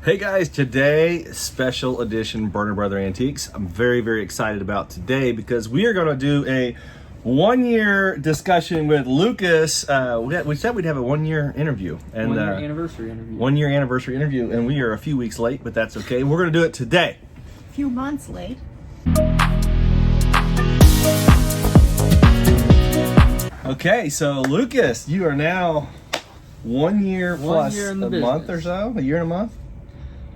Hey guys, today special edition Burner Brother Antiques. I'm very, very excited about today because we are going to do a 1-year discussion with Lucas. We said we'd have a 1-year interview. And 1-year anniversary interview. 1-year anniversary interview, and we are a few weeks late, but that's okay. We're going to do it today. A few months late. Okay, so Lucas, you are now 1 year plus 1 year in the a business. month or so? A year and a month?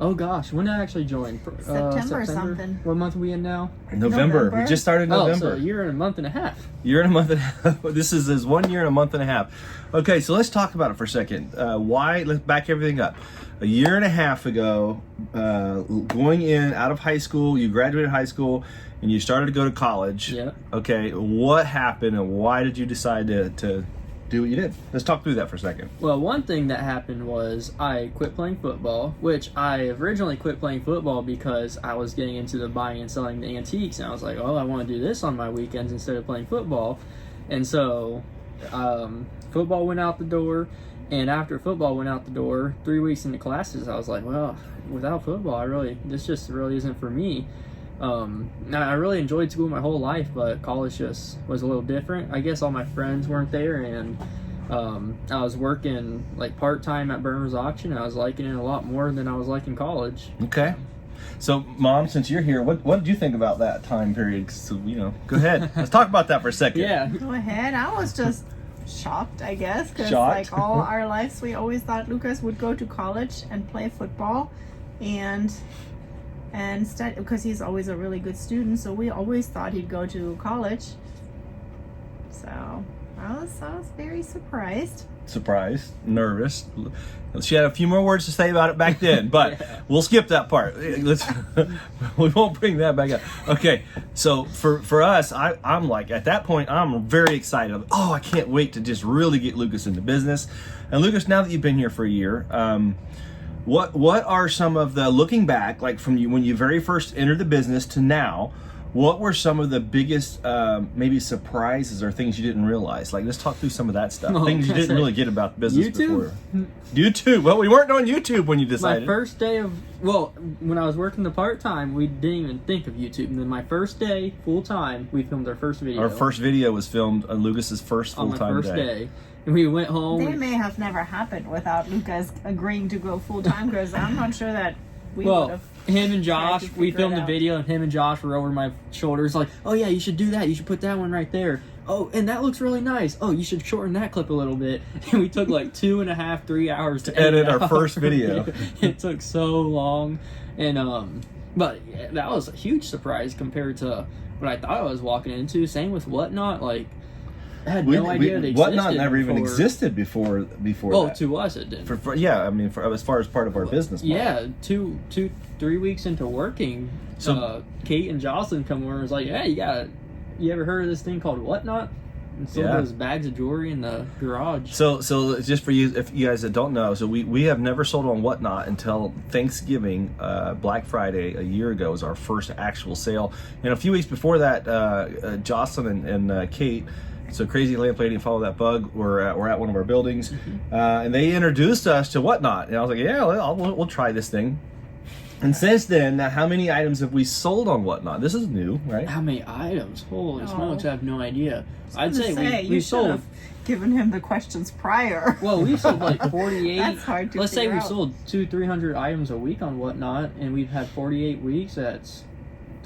Oh gosh, when did I actually join? September or something. What month are we in now? November. We just started November. Oh, so a year and a month and a half. Year and a month and a half. This is his 1 year and a month and a half. Okay, so let's talk about it for a second. Let's back everything up. A year and a half ago, going in out of high school, you graduated high school and you started to go to college. Yeah. Okay, what happened and why did you decide to do what you did? Let's talk through that for a second. Well, one thing that happened was I quit playing football, which I originally quit playing football because I was getting into the buying and selling the antiques, and I was like, oh, I want to do this on my weekends instead of playing football. And so football went out the door, and after football went out the door, 3 weeks into classes, I was like, well, without football, this just really isn't for me. I really enjoyed school my whole life, but college just was a little different. I guess all my friends weren't there, and I was working like part-time at Burner's Auction. I was liking it a lot more than I was liking college. Okay. So, Mom, since you're here, what did you think about that time period? So, go ahead. Let's talk about that for a second. Yeah. Go ahead. I was just shocked, I guess, because Shocked? like all our lives, we always thought Lucas would go to college and play football, and study, because he's always a really good student. So we always thought he'd go to college. So I was very surprised. Surprised, nervous. She had a few more words to say about it back then, but Yeah. we'll skip that part. We won't bring that back up. Okay, so for us, I'm like, at that point, I'm very excited. Oh, I can't wait to just really get Lucas into business. And Lucas, now that you've been here for a year, what are some of the, looking back, like from you when you very first entered the business to now, what were some of the biggest maybe surprises or things you didn't realize? Like, let's talk through some of that stuff. Oh, Things you didn't really get about business YouTube? before. YouTube. Well, we weren't on YouTube when you decided. My first day of, when I was working the part-time, we didn't even think of YouTube. And then my first day, full-time, we filmed our first video. Our first video was filmed on Lucas's first on my full-time first day. And we went home. They may have never happened without Lucas agreeing to go full time, because I'm not sure that we would have. Him and Josh, tried to we figure filmed it the out. video, and him and Josh were over my shoulders like, oh yeah, you should do that. You should put that one right there. Oh, and that looks really nice. Oh, you should shorten that clip a little bit. And we took like 2.5, 3 hours to edit our out. first video. It took so long. And, but yeah, that was a huge surprise compared to what I thought I was walking into. Same with Whatnot. Like, I had no idea they existed. Whatnot never even existed before Oh, that. to us it didn't. Yeah, I mean, as far as part of our business model. Yeah, 3 weeks into working, So- Kate and Jocelyn come over and was like, "Hey, you ever heard of this thing called Whatnot?" And some Yeah. of those bags of jewelry in the garage. So just for you, if you guys that don't know, so we have never sold on Whatnot until Thanksgiving, Black Friday a year ago was our first actual sale. And a few weeks before that, Jocelyn and Kate, so Crazy Lamp Lady and Follow That Bug, were at one of our buildings, and they introduced us to Whatnot. And I was like, yeah, we'll try this thing. And since then, now how many items have we sold on Whatnot? This is new, right? How many items? Holy Oh. smokes, I have no idea. I I'd was say gonna we you should sold. have given him the questions prior. Well, we sold like 48. That's hard to Let's say figure we out. sold 200-300 items a week on Whatnot, and we've had 48 weeks. That's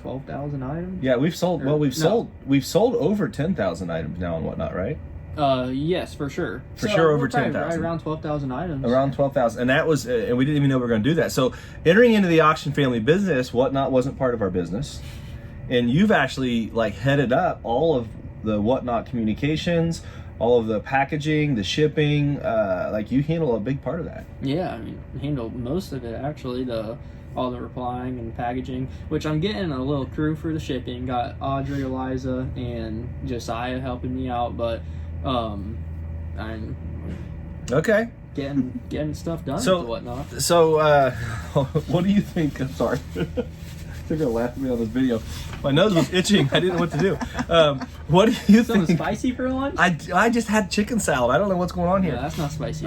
12,000 items. Yeah, we've sold. Or- Well, we've no. sold over 10,000 items now on Whatnot, right? Yes, for sure. For sure, over we're probably 10,000. Right around 12,000 items. Around 12,000, and that was, and we didn't even know we were going to do that. So, entering into the auction family business, Whatnot wasn't part of our business, and you've actually like headed up all of the Whatnot communications, all of the packaging, the shipping. Like you handle a big part of that. Yeah, I mean, handled most of it actually. All the replying and packaging, which I'm getting a little crew for the shipping. Got Audrey, Eliza, and Josiah helping me out, but I'm Okay. getting stuff done So- and whatnot. So, what do you think? I'm sorry. They're gonna laugh at me on this video. My nose was itching. I didn't know what to do. What do you Something think? spicy for lunch? I just had chicken salad. I don't know what's going on Yeah, here. that's not spicy.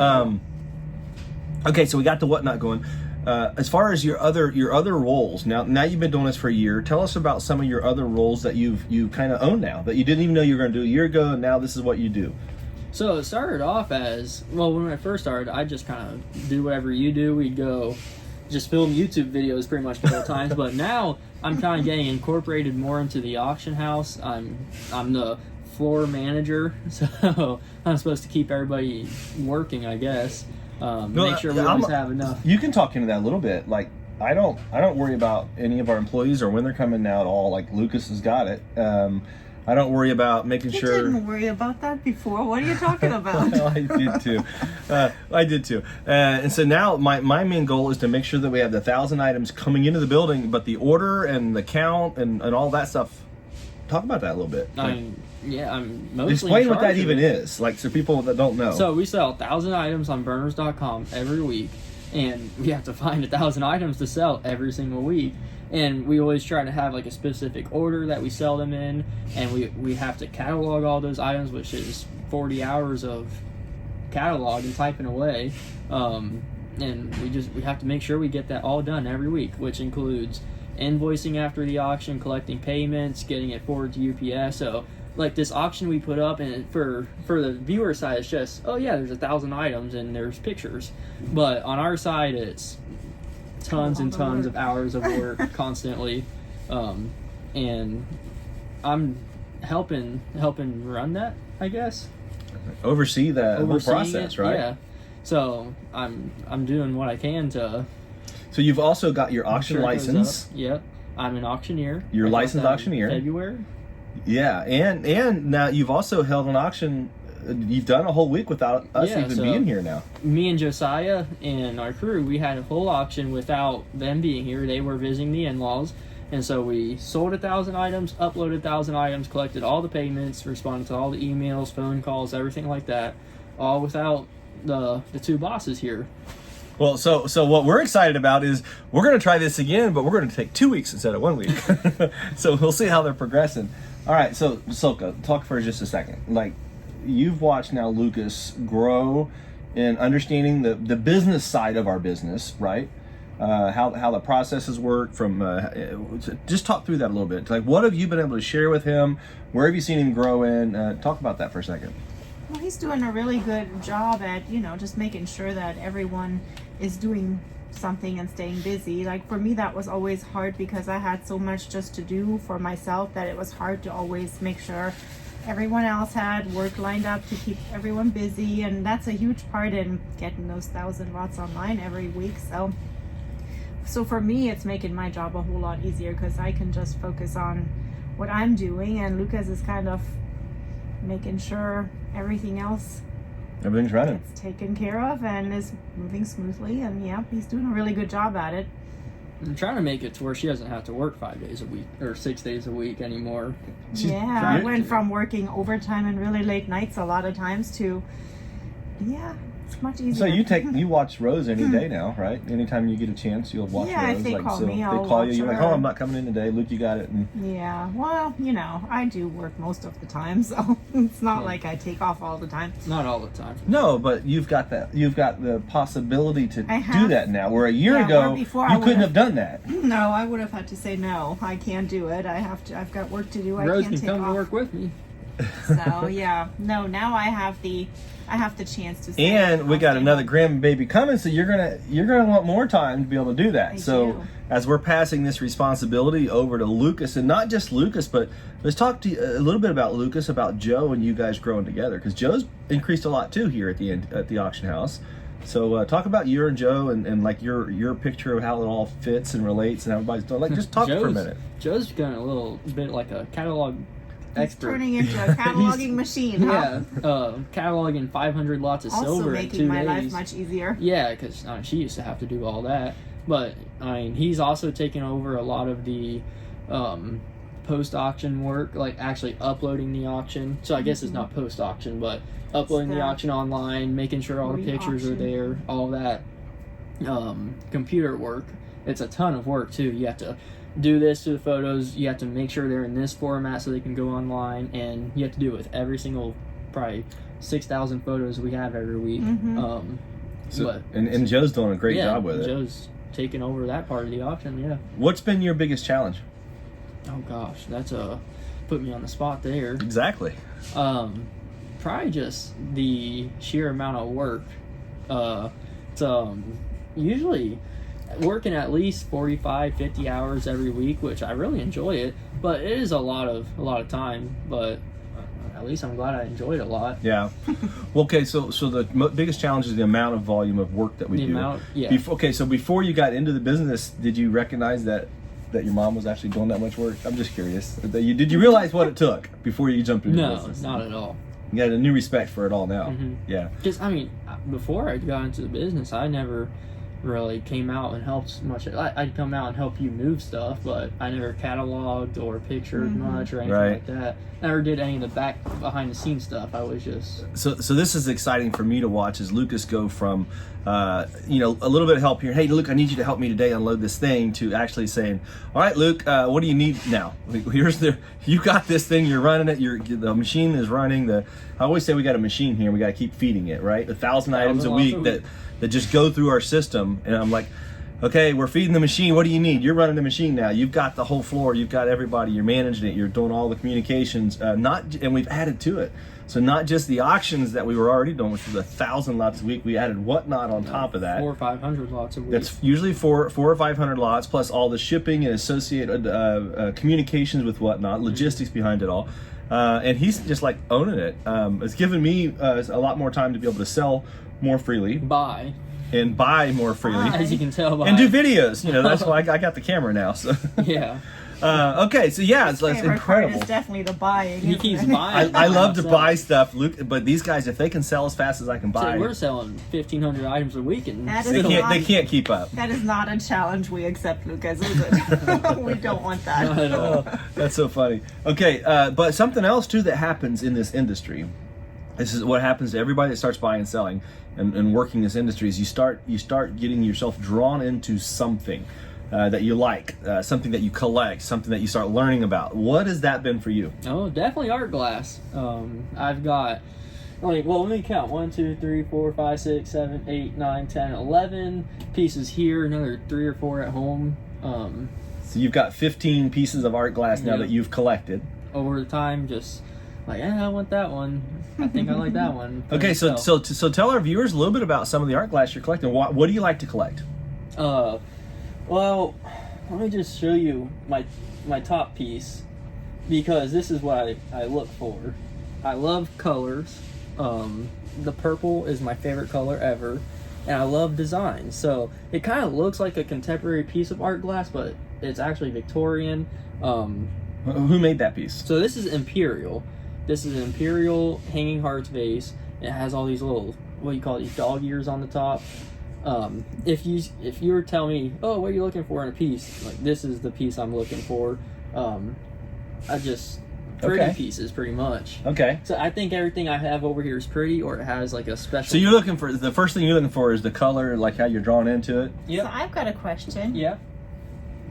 Okay, so we got the Whatnot going. As far as your other roles, now you've been doing this for a year. Tell us about some of your other roles that you kind of own now, that you didn't even know you were going to do a year ago, and now this is what you do. So it started off as, well, when I first started, I just kind of do whatever you do. We'd go just film YouTube videos pretty much the whole time. But now I'm kind of getting incorporated more into the auction house. I'm the floor manager, so I'm supposed to keep everybody working, I guess. Make sure we always have enough. You can talk into that a little bit. Like, I don't worry about any of our employees or when they're coming now at all. Like, Lucas has got it. I don't worry about making sure. You didn't worry about that before. What are you talking about? Well, I did too. And so now my main goal is to make sure that we have the 1,000 items coming into the building, but the order and the count and all that stuff. Talk about that a little bit. I'm mostly explain in what that charge of even it. is, like, so people that don't know. So we sell 1,000 items on burners.com every week, and we have to find 1,000 items to sell every single week. And we always try to have like a specific order that we sell them in, and we have to catalog all those items, which is 40 hours of catalog and typing away. And we have to make sure we get that all done every week, which includes invoicing after the auction, collecting payments, getting it forwarded to UPS. So like this auction we put up, and for the viewer side, it's just, oh yeah, there's 1,000 items and there's pictures. But on our side, it's tons and tons of hours of work constantly. And I'm helping run that, I guess. Oversee that whole Overseeing process, it, right? Yeah. So I'm doing what I can to. So you've also got your auction make sure it goes license. up. Yep. I'm an auctioneer. You're a I got licensed that in auctioneer. February. Yeah, and now you've also held an auction. You've done a whole week without us Yeah, even so being here now. Me and Josiah and our crew, we had a whole auction without them being here. They were visiting the in-laws. And so we sold 1,000 items, uploaded 1,000 items, collected all the payments, responded to all the emails, phone calls, everything like that, all without the two bosses here. Well, so what we're excited about is we're going to try this again, but we're going to take 2 weeks instead of 1 week. So we'll see how they're progressing. All right, so Silka, talk for just a second. Like, you've watched now Lucas grow in understanding the business side of our business, right? How the processes work. Just talk through that a little bit. Like, what have you been able to share with him? Where have you seen him grow in? Talk about that for a second. Well, he's doing a really good job at, just making sure that everyone is doing something and staying busy. Like, for me, that was always hard because I had so much just to do for myself that it was hard to always make sure everyone else had work lined up to keep everyone busy. And that's a huge part in getting those 1,000 watts online every week. So for me, it's making my job a whole lot easier because I can just focus on what I'm doing, and Lucas is kind of making sure everything else Everything's running. gets taken care of and is moving smoothly. And yeah, he's doing a really good job at it. I'm trying to make it to where she doesn't have to work 5 days a week or 6 days a week anymore. Yeah, I went from working overtime and really late nights a lot of times to, it's much easier. So you watch Rose any day now, right? Anytime you get a chance, you'll watch Yeah, Rose. if they call me, they I'll call you. watch You're like, her. oh, I'm not coming in today. Luke, you got it. And Yeah, well, I do work most of the time, so it's not like I take off all the time. Not all the time. no, but you've got that. You've got the possibility to I do have. that now. Where a year Yeah, ago where before you I couldn't would've- have done that. No, I would have had to say no. I can't do it. I've got work to do. I Rose can't can take come off. to work with me. So yeah, no. Now I have the chance to. Say And we got often. another grandbaby coming, so you're gonna want more time to be able to do that. I So do. as we're passing this responsibility over to Lucas, and not just Lucas, but let's talk to you a little bit about Lucas, about Joe, and you guys growing together, because Joe's increased a lot too here at the auction house. So talk about you and Joe, and like your picture of how it all fits and relates, and everybody's doing. Like, just talk for a minute. Joe's got a little bit like a catalog He's expert. turning into a cataloging machine. Huh? Yeah, cataloging 500 lots of Also silver in making 2 my days. life much easier. Yeah, because she used to have to do all that. But he's also taken over a lot of the post-auction work, like actually uploading the auction. So I guess it's not post-auction, but uploading the Stuff. auction online, making sure all the pictures are Re-auction. there, all that computer work. It's a ton of work too. You have to do this to the photos. You have to make sure they're in this format so they can go online, and you have to do it with every single probably 6,000 photos we have every week. Mhm. So, but and Joe's doing a great yeah, job with it. Joe's taken over that part of the auction. Yeah. What's been your biggest challenge? Oh gosh, that's put me on the spot there. Exactly. Probably just the sheer amount of work. It's usually working at least 45, 50 hours every week, which I really enjoy it, but it is a lot of time, but at least I'm glad I enjoyed it a lot. Yeah. Well, okay, so the biggest challenge is the amount of volume of work that we do. Yeah. So before you got into the business, did you recognize that your mom was actually doing that much work? I'm just curious. Did you realize what it took before you jumped into the business? No, not at all. You got a new respect for it all now. Mm-hmm. Yeah. Because, I mean, before I got into the business, I never really came out and helped much. I'd come out and help you move stuff, but I never cataloged or pictured much or anything like that. Never did any of the behind the scenes stuff. I was just so this is exciting for me to watch as Lucas go from a little bit of help here. Hey Luke, I need you to help me today unload this thing, to actually saying, all right Luke, what do you need now? You got this thing, you're running it, the machine is running. I always say we got a machine here, we got to keep feeding it, right? 1,000 items a week that just go through our system, and I'm like, okay, we're feeding the machine. What do you need? You're running the machine now. You've got the whole floor. You've got everybody. You're managing it. You're doing all the communications. And we've added to it. So not just the auctions that we were already doing, which was 1,000 lots a week. We added whatnot on top of that. 400 or 500 lots a week. That's usually four or 500 lots, plus all the shipping and associated communications with whatnot, logistics behind it all. And he's just like owning it. It's given me a lot more time to be able to sell more freely. And buy more freely, as you can tell, and do videos. That's why I got the camera now. So yeah. Okay, so yeah, it's favorite incredible. Part is definitely the buying. He keeps buying. I love to buy stuff, Luke. But these guys, if they can sell as fast as I can buy, so we're selling 1,500 items a week, and they can't keep up. That is not a challenge we accept, Lucas, is it? We don't want that. Not at all. That's so funny. Okay, but something else too that happens in this industry. This is what happens to everybody that starts buying and selling and working this industry, is you start getting yourself drawn into something that you like, something that you collect, something that you start learning about. What has that been for you? Oh, definitely art glass. I've got, let me count. 1, 2, 3, 4, 5, 6, 7, 8, 9, 10, 11 pieces here, another 3 or 4 at home. So you've got 15 pieces of art glass now that you've collected. Over the time, just like, I want that one. I think I like that one. Okay, so tell our viewers a little bit about some of the art glass you're collecting. What do you like to collect? Well, let me just show you my top piece, because this is what I look for. I love colors. The purple is my favorite color ever, and I love design. So it kind of looks like a contemporary piece of art glass, but it's actually Victorian. Who made that piece? So this is Imperial. This is an Imperial hanging hearts vase. It has all these little, what do you call it, these dog ears on the top. If you were telling me, oh, what are you looking for in a piece? Like, this is the piece I'm looking for. Pretty pieces, pretty much. Okay. So I think everything I have over here is pretty, or it has like a special. So you're looking for, the first thing you're looking for is the color, like how you're drawn into it? Yeah. So I've got a question. Yeah.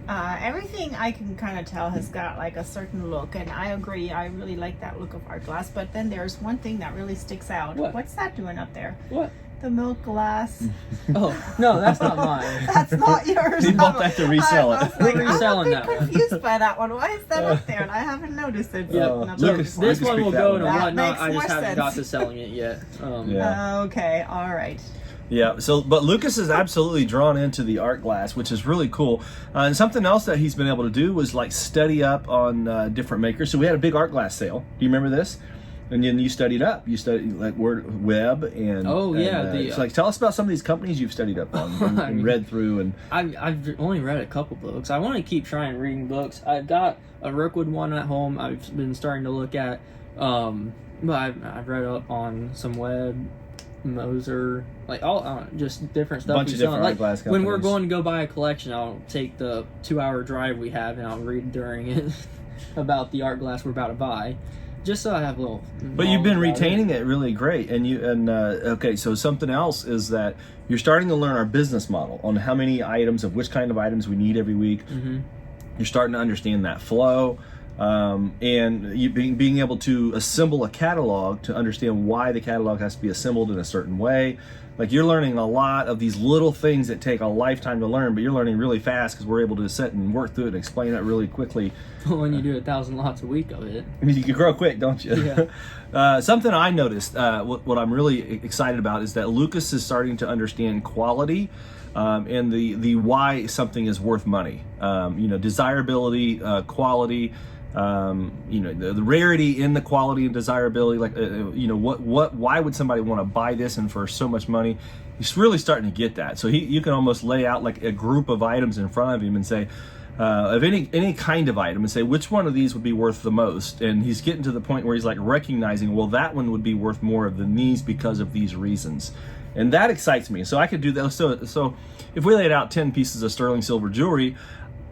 Everything I can kind of tell has got like a certain look, and I agree, I really like that look of art glass, but then there's one thing that really sticks out. What? What's that doing up there? What? The milk glass. Oh, no, that's not mine. That's not yours. He bought that to resell it. We're reselling I'm that one. confused by that one. Why is that up there? And I haven't noticed it. Yeah, Lucas this one will go in a That whatnot. makes I just more haven't sense. got to selling it yet. Yeah. Okay, all right. Yeah, but Lucas is absolutely drawn into the art glass, which is really cool. And something else that he's been able to do was like study up on different makers. So we had a big art glass sale. Do you remember this? And then you studied up. You studied like web and so like tell us about some of these companies you've studied up on and read through. And I've only read a couple books. I want to keep trying reading books. I've got a Rookwood one at home. I've been starting to look at, but I've read up on some web, Moser, like all just different stuff. Bunch of different art glass companies. When we're going to go buy a collection, I'll take the 2-hour drive we have and I'll read during it about the art glass we're about to buy. Just so I have a little. But you've been retaining it really great, okay. So something else is that you're starting to learn our business model on how many items of which kind of items we need every week. Mm-hmm. You're starting to understand that flow. and being able to assemble a catalog to understand why the catalog has to be assembled in a certain way. Like, you're learning a lot of these little things that take a lifetime to learn, but you're learning really fast because we're able to sit and work through it and explain it really quickly. When you do 1,000 lots a week of it. I mean, you can grow quick, don't you? Yeah. Something I noticed, what I'm really excited about, is that Lucas is starting to understand quality and the why something is worth money. Desirability, quality. The rarity in the quality and desirability, why would somebody want to buy this and for so much money? He's really starting to get that. So you can almost lay out like a group of items in front of him and say, of any kind of item, and say which one of these would be worth the most. And he's getting to the point where he's like recognizing, well, that one would be worth more than these because of these reasons. And that excites me. So I could do that. So if we laid out 10 pieces of sterling silver jewelry,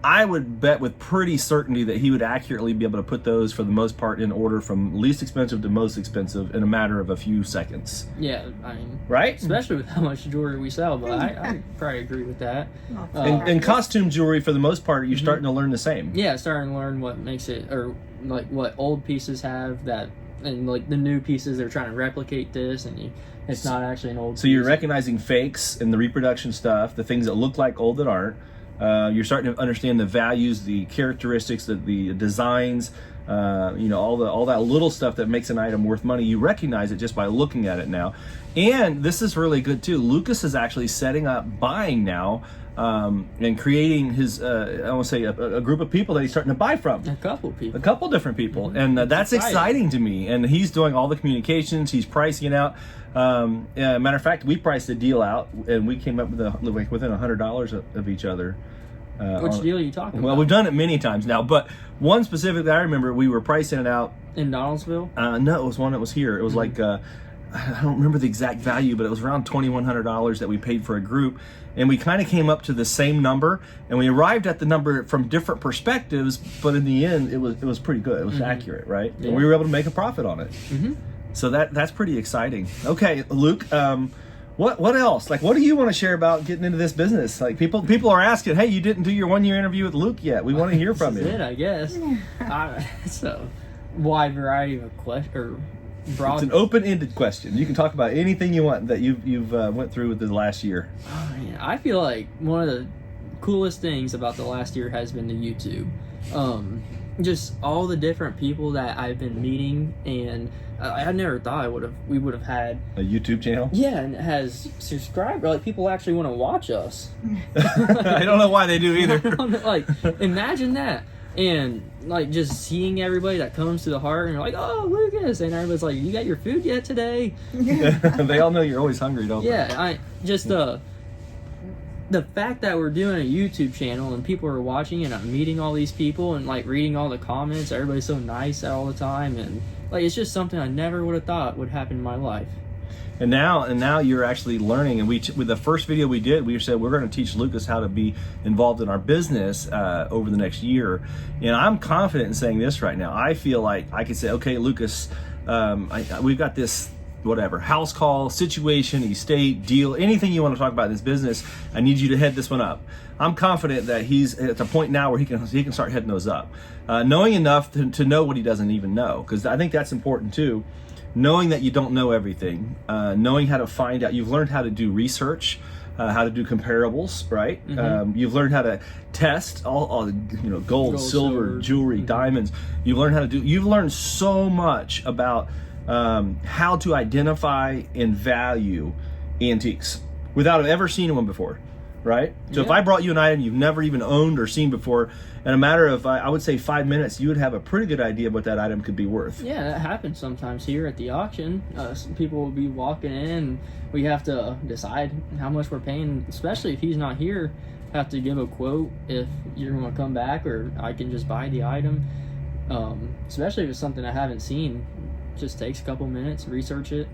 I would bet with pretty certainty that he would accurately be able to put those, for the most part, in order from least expensive to most expensive in a matter of a few seconds. Yeah, I mean, right? Especially with how much jewelry we sell, but I probably agree with that. And costume jewelry, for the most part, you're starting to learn the same. Yeah, starting to learn what makes it, or like what old pieces have that, and like the new pieces, they're trying to replicate this, and it's not actually an old So piece. you're recognizing fakes in the reproduction stuff, the things that look like old that aren't. You're starting to understand the values, the characteristics, the designs, all that little stuff that makes an item worth money. You recognize it just by looking at it now. And this is really good too. Lucas is actually setting up buying now, and creating his, I want to say, a group of people that he's starting to buy from. A couple people. A couple different people. And that's exciting to me. And he's doing all the communications. He's pricing it out. Matter of fact, we priced the deal out, and we came up with within $100 of each other. Which deal are you talking about? Well, we've done it many times now, but one specifically I remember we were pricing it out. In Donaldsville? No, it was one that was here. It was like, I don't remember the exact value, but it was around $2,100 that we paid for a group. And we kind of came up to the same number, and we arrived at the number from different perspectives, but in the end, it was pretty good. It was accurate, right? Yeah. And we were able to make a profit on it. So that's pretty exciting. Okay, Luke, what else? Like, what do you want to share about getting into this business? like people are asking, hey, you didn't do your 1-year interview with Luke yet. We want to hear from you. That's it, I guess. It's a wide variety of questions, or broad. It's an open-ended question. You can talk about anything you want that you've went through with the last year. Oh, man. I feel like one of the coolest things about the last year has been the YouTube. Just all the different people that I've been meeting, and I never thought we would have had a YouTube channel. Yeah, and it has subscribers. Like, people actually want to watch us. I don't know why they do either. Like, imagine that. And like just seeing everybody that comes to the heart, and you're like, oh, Lucas, and everybody's like, you got your food yet today? They all know you're always hungry, don't they? Yeah, the fact that we're doing a YouTube channel and people are watching, and I'm meeting all these people and like reading all the comments, everybody's so nice all the time, and like it's just something I never would have thought would happen in my life. And now you're actually learning. And with the first video we did, we said we're going to teach Lucas how to be involved in our business over the next year. And I'm confident in saying this right now. I feel like I could say, okay, Lucas, we've got this whatever house call, situation, estate, deal, anything you want to talk about in this business. I need you to head this one up. I'm confident that he's at the point now where he can start heading those up, knowing enough to know what he doesn't even know, because I think that's important too. Knowing that you don't know everything, knowing how to find out. You've learned how to do research, how to do comparables, right? Mm-hmm. You've learned how to test all gold, silver, jewelry, diamonds. You've learned so much about how to identify and value antiques without ever seeing one before, right? So if I brought you an item you've never even owned or seen before, in a matter of, I would say 5 minutes, you would have a pretty good idea of what that item could be worth. Yeah, that happens sometimes here at the auction. Some people will be walking in, and we have to decide how much we're paying, especially if he's not here. Have to give a quote if you're going to come back, or I can just buy the item. Especially if it's something I haven't seen. Just takes a couple minutes, research it.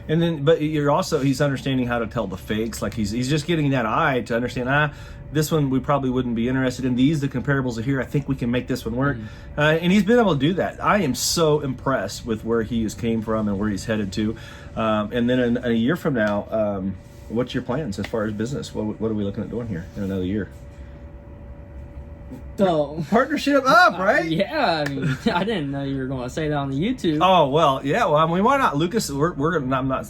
And then, but he's understanding how to tell the fakes. Like he's just getting that eye to understand, this one we probably wouldn't be interested in. The comparables are here. I think we can make this one work. And he's been able to do that. I am so impressed with where he came from and where he's headed to. And then in a year from now, what's your plans as far as business? What are we looking at doing here in another year? So partnership up, right? yeah, I mean, I didn't know you were going to say that on the YouTube. Oh well, yeah. Well, I mean, why not, Lucas? We're gonna.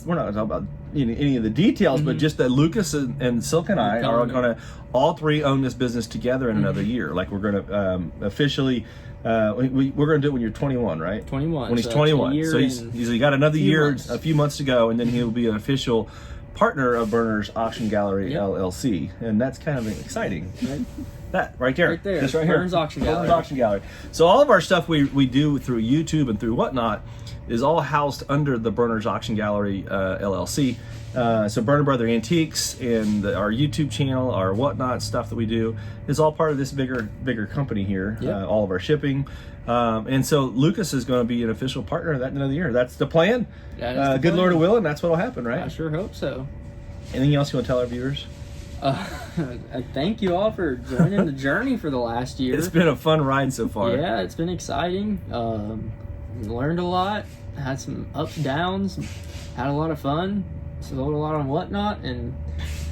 We're not talking about any of the details, but just that Lucas and Silk and I are gonna all three own this business together in another year. Like we're gonna officially. We're gonna do it when you're 21, right? 21. When he's so 21, so he's got another year, a few months to go, and then he'll be an official partner of Berners Auction Gallery LLC, and that's kind of exciting. Right. That right there, just right here, Berners Auction Gallery. Berners Auction Gallery. So all of our stuff we do through YouTube and through whatnot is all housed under the Berners Auction Gallery LLC. So Burner Brother Antiques and our YouTube channel, our whatnot stuff that we do is all part of this bigger company here. Yep. All of our shipping. And so Lucas is going to be an official partner of that another year. That's the plan. That is the good plan. Lord will, and that's what'll happen, right? I sure hope so. Anything else you want to tell our viewers? Thank you all for joining the journey for the last year. It's been a fun ride so far. Yeah, it's been exciting. Learned a lot. Had some ups, downs. Had a lot of fun. Sold a lot on whatnot and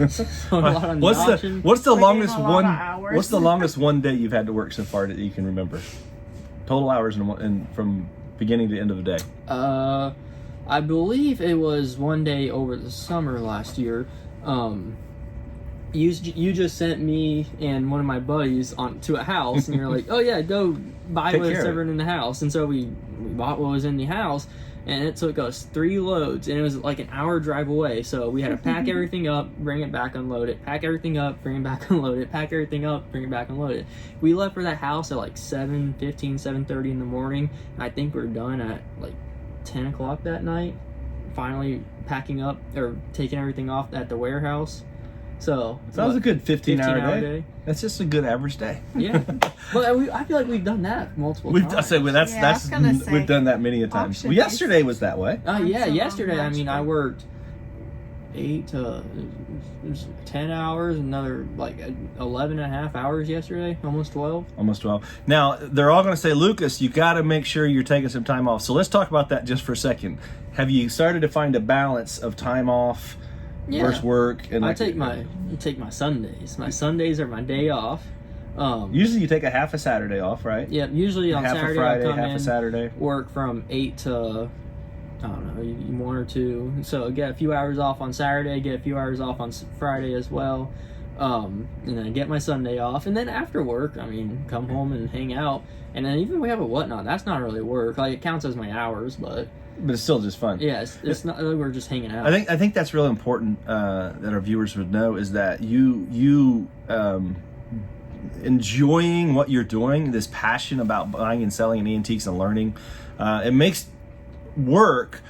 sold a lot on the auction. What's the We're longest getting a lot one? of hours. What's the longest one day you've had to work so far that you can remember? Total hours and from beginning to end of the day. I believe it was one day over the summer last year. You just sent me and one of my buddies on to a house, and you're like, "Oh yeah, go buy Take what's care of ever in the house." And so we bought what was in the house, and it took us 3 loads, and it was like an hour drive away. So we had to pack everything up, bring it back, unload it, pack everything up, bring it back, unload it, pack everything up, bring it back, unload it. We left for that house at like 7:15, 7:30 in the morning. And I think we were done at like 10 o'clock that night. Finally packing up or taking everything off at the warehouse. So that was a good 15-hour day. That's just a good average day. Yeah, but I feel like we've done that multiple times. I say well, Yeah, I was gonna say, we've done that many a times. auction Well, yesterday was that way. Yeah, so yesterday. I much mean, I fun. worked 8 to 10 hours, another like 11 and a half hours yesterday, almost 12. Almost 12. Now, they're all going to say, Lucas, you got to make sure you're taking some time off. So let's talk about that just for a second. Have you started to find a balance of time off versus work? And I take my Sundays. My Sundays are my day off. Usually you take a half a Saturday off, right? Yeah, usually on half Saturday a Friday, I come half in, a Saturday. work from 8 to, I don't know, 1 or 2. So get a few hours off on Saturday, get a few hours off on Friday as well. And then get my Sunday off. And then after work, I mean, come home and hang out. And then even we have a whatnot. That's not really work. Like, it counts as my hours, but But it's still just fun. yeah, it's not, we're just hanging out. I think that's really important that our viewers would know is that you enjoying what you're doing, this passion about buying and selling antiques and learning, it makes work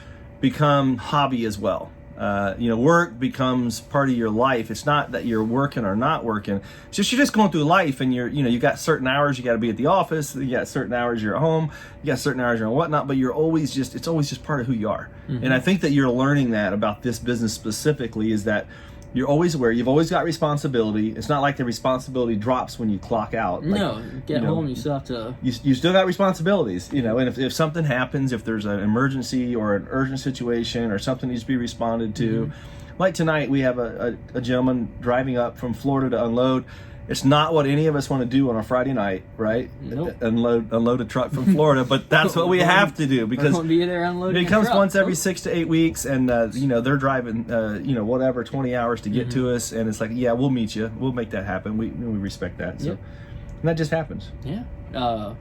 become hobby as well. Work becomes part of your life. It's not that you're working or not working. It's just you're just going through life, and you got certain hours you got to be at the office. You got certain hours you're at home. You got certain hours you're on whatnot. But it's always just part of who you are. Mm-hmm. And I think that you're learning that about this business specifically is that you're always aware. You've always got responsibility. It's not like the responsibility drops when you clock out. Like, no, get home, you still have to. You still got responsibilities, and if something happens, if there's an emergency or an urgent situation or something needs to be responded to, like tonight we have a gentleman driving up from Florida to unload. It's not what any of us want to do on a Friday night, right? Nope. Unload a truck from Florida, but that's what we have to do because be there unloading it comes a truck. once every 6 to 8 weeks, and they're driving whatever 20 hours to get to us, and it's like, yeah, we'll meet you, we'll make that happen. We respect that. So, Yep. and that just happens. Yeah. I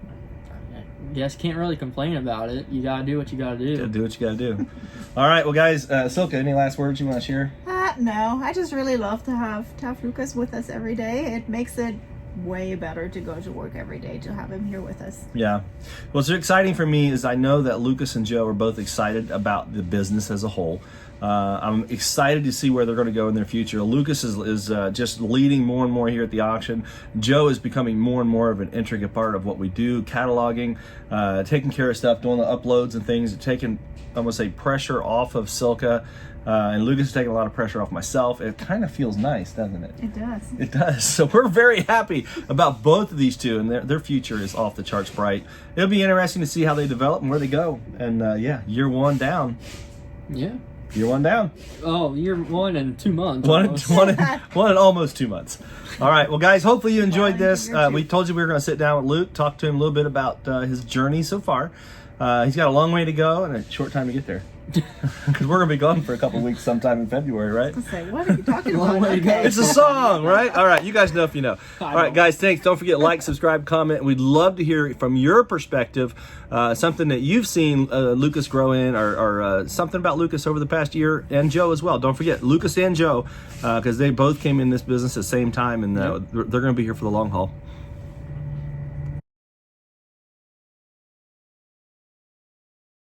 guess can't really complain about it. You gotta do what you gotta do. Gotta do what you gotta do. All right, well, guys, Silka, any last words you want to share? No, I just really love to have Lucas with us every day. It makes it way better to go to work every day to have him here with us. Yeah. What's exciting for me is I know that Lucas and Joe are both excited about the business as a whole. I'm excited to see where they're going to go in their future. Lucas is just leading more and more here at the auction. Joe is becoming more and more of an intricate part of what we do, cataloging, taking care of stuff, doing the uploads and things, taking, I'm going to say, pressure off of Silka. And Lucas is taking a lot of pressure off myself. It kind of feels nice, doesn't it? It does. It does. So we're very happy about both of these two, and their future is off the charts bright. It'll be interesting to see how they develop and where they go. And year one down. Yeah. You're one down. Oh, you're 1 and 2 months. One almost. in almost 2 months. All right. Well, guys, hopefully you enjoyed this. you're too. We told you we were going to sit down with Luke, talk to him a little bit about his journey so far. He's got a long way to go and a short time to get there. Because we're going to be gone for a couple weeks sometime in February, right? Say, what are you talking Long about? way to go. It's a song, right? All right, you guys know if you know. All right, guys, thanks. Don't forget, like, subscribe, comment. We'd love to hear from your perspective, something that you've seen Lucas grow in, or something about Lucas over the past year, and Joe as well. Don't forget, Lucas and Joe, because they both came in this business at the same time, and they're going to be here for the long haul.